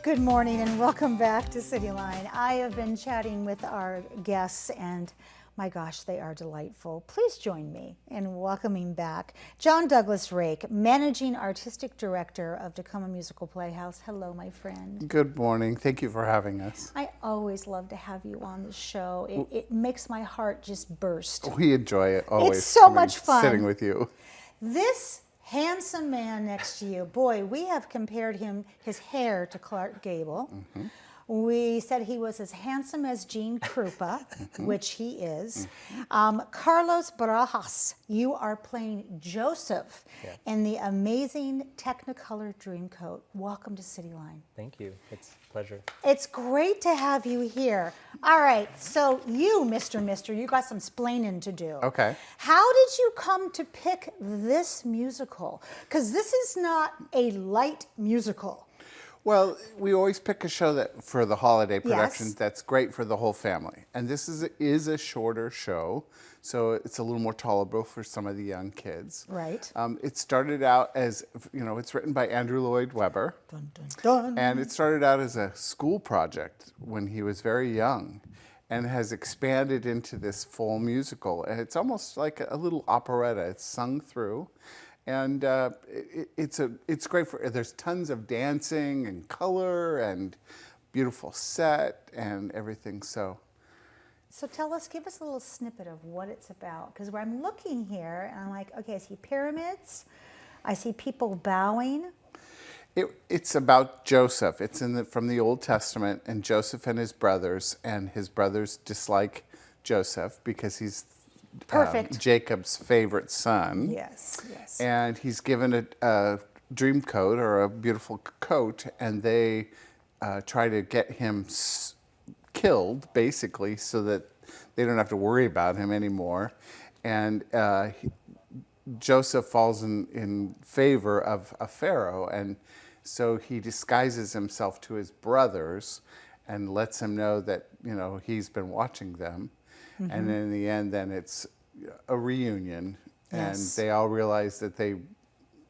Good morning and welcome back to Cityline. I have been chatting with our guests and my gosh, they are delightful. Please join me in welcoming back John Douglas Rake, Managing Artistic Director of Tacoma Musical Playhouse. Hello, my friend. Good morning. Thank you for having us. I always love to have you on the show. It makes my heart just burst. We enjoy it always. It's so much fun. Sitting with you. This handsome man next to you, boy, we have compared his hair to Clark Gable. Mm-hmm. We said he was as handsome as Gene Krupa, which he is. Carlos Barajas, you are playing Joseph in the Amazing Technicolor Dreamcoat. Welcome to Cityline. Thank you. It's a pleasure. It's great to have you here. All right, so you, Mr. you got some splaining to do. Okay. How did you come to pick this musical? Because this is not a light musical. Well, we always pick a show that for the holiday productions that's great for the whole family. And this is a shorter show, so it's a little more tolerable for some of the young kids. Right. It started out as, it's written by Andrew Lloyd Webber. Dun, dun, dun. And it started out as a school project when he was very young and has expanded into this full musical. And it's almost like a little operetta. It's sung through. And it's great for, there's tons of dancing and color and beautiful set and everything, so. So give us a little snippet of what it's about. Because I'm looking here and I'm like, okay, I see pyramids, I see people bowing. It's about Joseph. It's from the Old Testament, and Joseph and his brothers dislike Joseph because he's perfect. Jacob's favorite son. Yes, yes. And he's given a dream coat or a beautiful coat, and they try to get him killed, basically, so that they don't have to worry about him anymore. And Joseph falls in favor of a Pharaoh, and so he disguises himself to his brothers and lets them know that, he's been watching them. Mm-hmm. And then in the end, then it's a reunion, and they all realize that they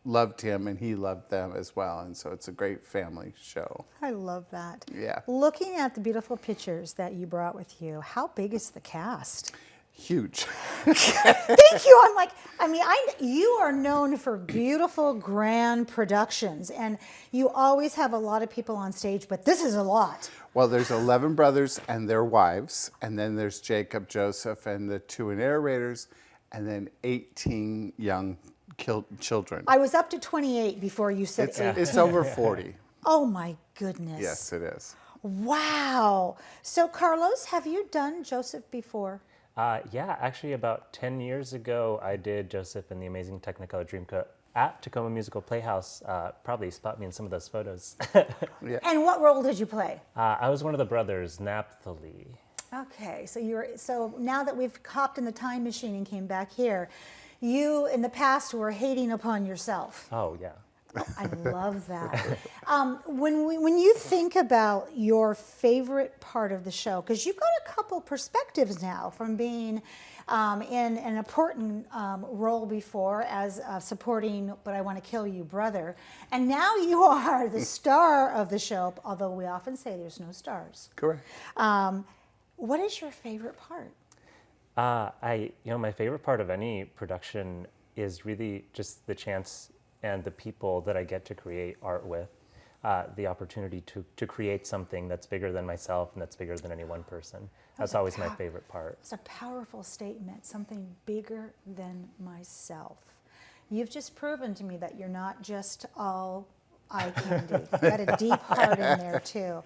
loved him and he loved them as well. And so it's a great family show. I love that. Yeah. Looking at the beautiful pictures that you brought with you, how big is the cast? Huge. Thank you. You are known for beautiful, grand productions, and you always have a lot of people on stage, but this is a lot. Well, there's 11 brothers and their wives, and then there's Jacob, Joseph, and the two narrators, and then 18 young children. I was up to 28 before you said 18. It's over 40. Oh my goodness. Yes, it is. Wow. So Carlos, have you done Joseph before? Yeah, actually about 10 years ago, I did Joseph in the Amazing Technicolor Dreamcoat at Tacoma Musical Playhouse. Probably spot me in some of those photos. Yeah. And what role did you play? I was one of the brothers, Naphtali. Okay, so now that we've hopped in the time machine and came back here, you in the past were hating upon yourself. Oh, yeah. Oh, I love that. When you think about your favorite part of the show, because you've got a couple perspectives now from being in an important role before as supporting But I Want to Kill You brother, and now you are the star of the show, although we often say there's no stars. Correct. What is your favorite part? My favorite part of any production is really just the chance and the people that I get to create art with, the opportunity to create something that's bigger than myself and that's bigger than any one person. That's always my favorite part. It's a powerful statement, something bigger than myself. You've just proven to me that you're not just all eye candy. You've got a deep heart in there too.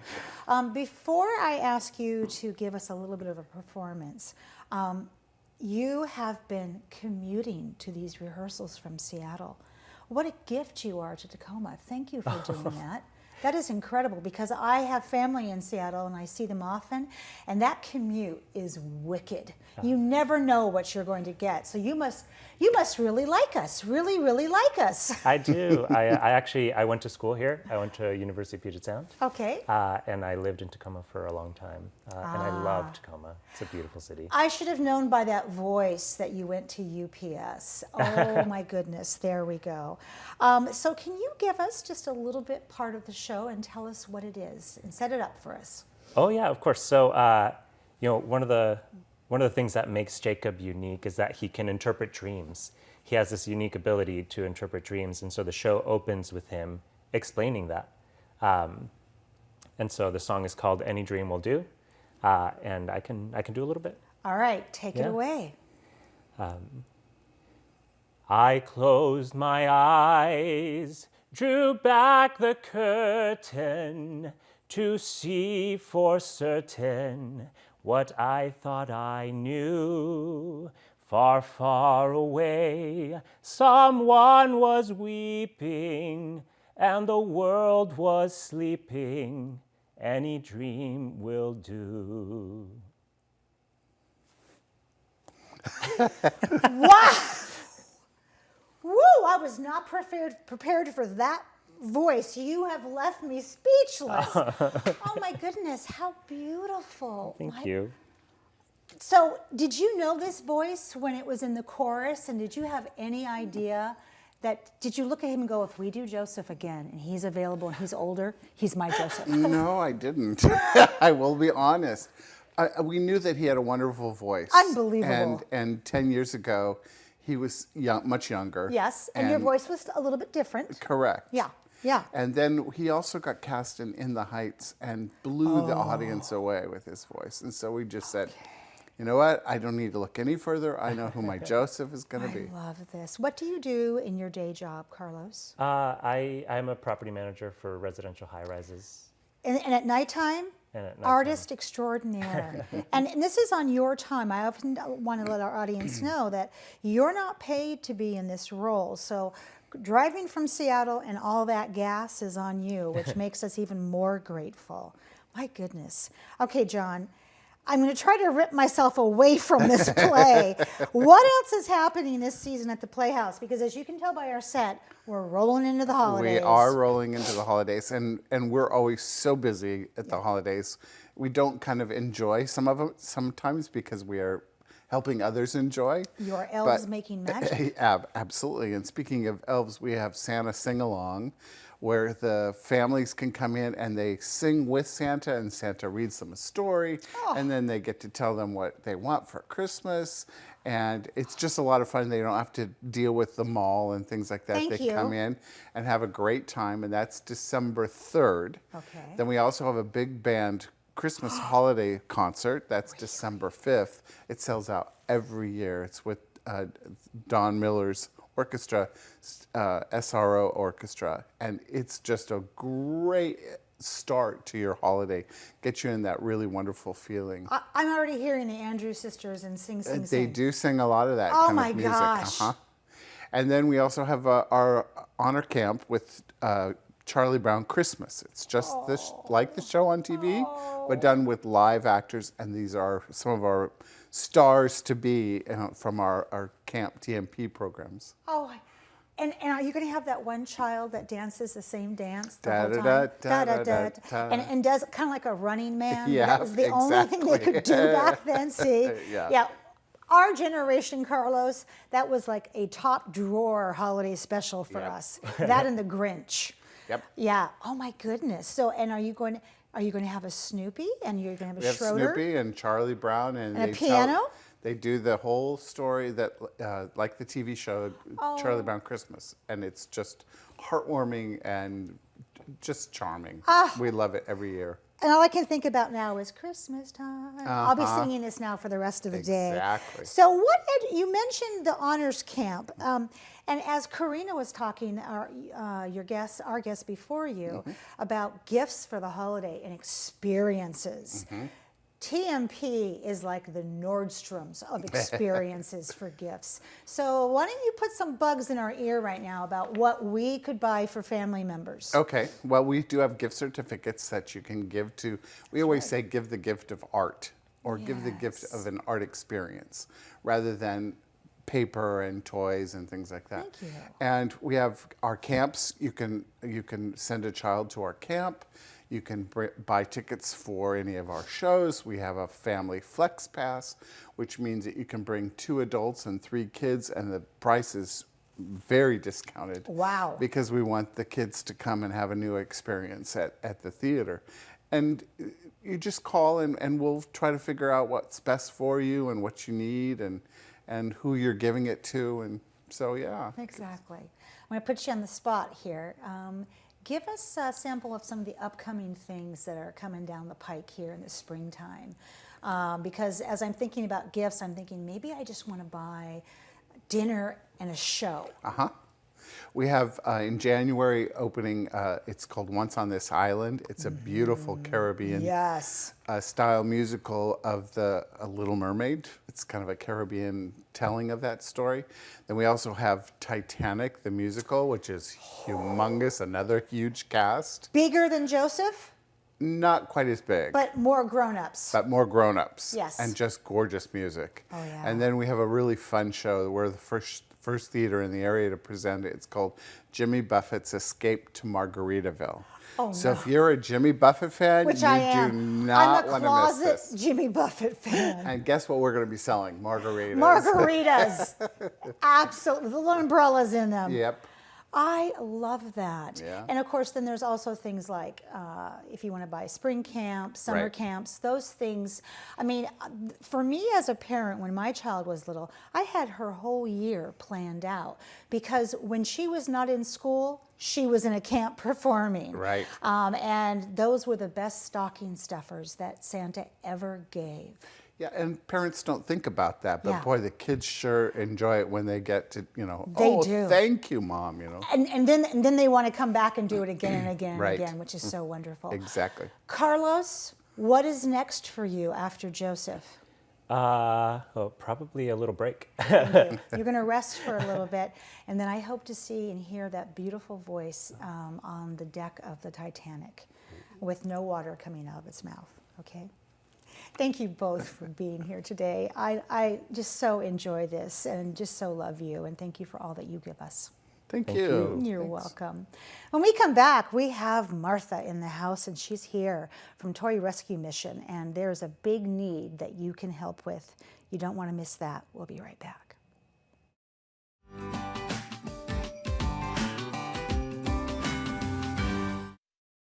Before I ask you to give us a little bit of a performance, you have been commuting to these rehearsals from Seattle. What a gift you are to Tacoma. Thank you for doing that. That is incredible because I have family in Seattle and I see them often, and that commute is wicked. You never know what you're going to get. So you must really like us, really, really like us. I do. I went to school here. I went to University of Puget Sound. Okay. And I lived in Tacoma for a long time. And I love Tacoma. It's a beautiful city. I should have known by that voice that you went to UPS. Oh my goodness, there we go. So can you give us just a little bit part of the show? show and tell us what it is and set it up for us. Oh yeah, of course. So one of the things that makes Jacob unique is that he can interpret dreams. He has this unique ability to interpret dreams, and so the show opens with him explaining that. And so the song is called "Any Dream Will Do," and I can do a little bit. All right, take it Yeah. away. I closed my eyes, drew back the curtain to see for certain what I thought I knew. Far, far away, someone was weeping, and the world was sleeping. Any dream will do. Wow! Woo! I was not prepared for that voice. You have left me speechless. Oh my goodness, how beautiful. Thank you. So, did you know this voice when it was in the chorus? And did you have any idea did you look at him and go, if we do Joseph again and he's available and he's older, he's my Joseph? No, I didn't. I will be honest. We knew that he had a wonderful voice. Unbelievable. And 10 years ago, he was much younger. Yes, and your voice was a little bit different. Correct. Yeah, yeah. And then he also got cast in The Heights and blew the audience away with his voice. And so we just said, you know what? I don't need to look any further. I know who my Joseph is going to be. I love this. What do you do in your day job, Carlos? I'm a property manager for residential high-rises. And at nighttime? And at nighttime. Artist extraordinaire. and this is on your time. I often want to let our audience know that you're not paid to be in this role. So driving from Seattle and all that gas is on you, which makes us even more grateful. My goodness. Okay, John, I'm going to try to rip myself away from this play. What else is happening this season at the Playhouse? Because as you can tell by our set, we're rolling into the holidays. We are rolling into the holidays, and we're always so busy at the holidays. We don't kind of enjoy some of them sometimes because we are helping others enjoy. Your elves making magic. Absolutely. And speaking of elves, we have Santa Sing-Along, where the families can come in and they sing with Santa, and Santa reads them a story, and then they get to tell them what they want for Christmas. And it's just a lot of fun. They don't have to deal with the mall and things like that. Thank they you. come in and have a great time, and that's December 3rd. Okay. Then we also have a big band Christmas holiday concert. That's December 5th. It sells out every year. It's with Don Miller's orchestra, SRO Orchestra, and it's just a great start to your holiday. Get you in that really wonderful feeling. I'm already hearing the Andrews sisters and sing, sing, They sing. do sing a lot of that Oh kind my of music. gosh. And then we also have our honor camp with Charlie Brown Christmas. It's just like the show on TV, but done with live actors, and these are some of our stars to be from our camp TMP programs. Oh, and are you going to have that one child that dances the same dance the whole time? Da-da-da-da-da-da. And does kind of like a Running Man? Yeah, That was the only thing they could do back then, see? Yeah. Our generation, Carlos, that was like a top drawer holiday special for us. That and the Grinch. Yep. Yeah. Oh my goodness. So, and are you going to have a Snoopy, and you're going to have a We have Schroeder? Snoopy and Charlie Brown, and And a they piano? They do the whole story that, like the TV show Charlie Brown Christmas, and it's just heartwarming and just charming. We love it every year. And all I can think about now is Christmas time. I'll be singing this now for the rest of the day. Exactly. So you mentioned the honors camp, and as Karina was talking, our guest before you, about gifts for the holiday and experiences. TMP is like the Nordstroms of experiences for gifts. So why don't you put some bugs in our ear right now about what we could buy for family members? Okay. Well, we do have gift certificates that you can give to. We always say give the gift of art, or give the gift of an art experience, rather than paper and toys and things like that. Thank you. And we have our camps. You can send a child to our camp. You can buy tickets for any of our shows. We have a family flex pass, which means that you can bring 2 adults and 3 kids, and the price is very discounted. Wow. Because we want the kids to come and have a new experience at the theater. And you just call and we'll try to figure out what's best for you and what you need and who you're giving it to. And so, yeah. Exactly. I'm going to put you on the spot here. Give us a sample of some of the upcoming things that are coming down the pike here in the springtime. Because as I'm thinking about gifts, I'm thinking maybe I just want to buy dinner and a show. Uh-huh. We have in January opening, it's called Once on This Island. It's a beautiful Caribbean Yes. Style musical of the Little Mermaid. It's kind of a Caribbean telling of that story. Then we also have Titanic, the musical, which is humongous, another huge cast. Bigger than Joseph, Not quite as big. but more grown-ups. But more grown-ups. Yes. And just gorgeous music. Oh, yeah. And then we have a really fun show. We're the first theater in the area to present it. It's called Jimmy Buffett's Escape to Margaritaville. Oh, so no. if you're a Jimmy Buffett fan, Which you I am. do not I'm a want to miss closet this. Jimmy Buffett fan. And guess what we're going to be selling? Margaritas. Margaritas. Absolutely. The little umbrellas in them. Yep. I love that. Yeah. And of course, then there's also things like if you want to buy spring camp, summer Right. camps, those things. I mean, for me as a parent, when my child was little, I had her whole year planned out because when she was not in school, she was in a camp performing. Right. And those were the best stocking stuffers that Santa ever gave. Yeah, and parents don't think about that, but Yeah. boy, the kids sure enjoy it when they get to, They oh, do. thank you, Mom, And then they want to come back and do it again and again Right. and again, which is so wonderful. Exactly. Carlos, what is next for you after Joseph? Well, probably a little break. You're going to rest for a little bit, and then I hope to see and hear that beautiful voice on the deck of the Titanic with no water coming out of its mouth, okay? Thank you both for being here today. I just so enjoy this and just so love you, and thank you for all that you give us. Thank Thank you. you. You're Thanks. welcome. When we come back, we have Martha in the house, and she's here from Toy Rescue Mission, and there's a big need that you can help with. You don't want to miss that. We'll be right back.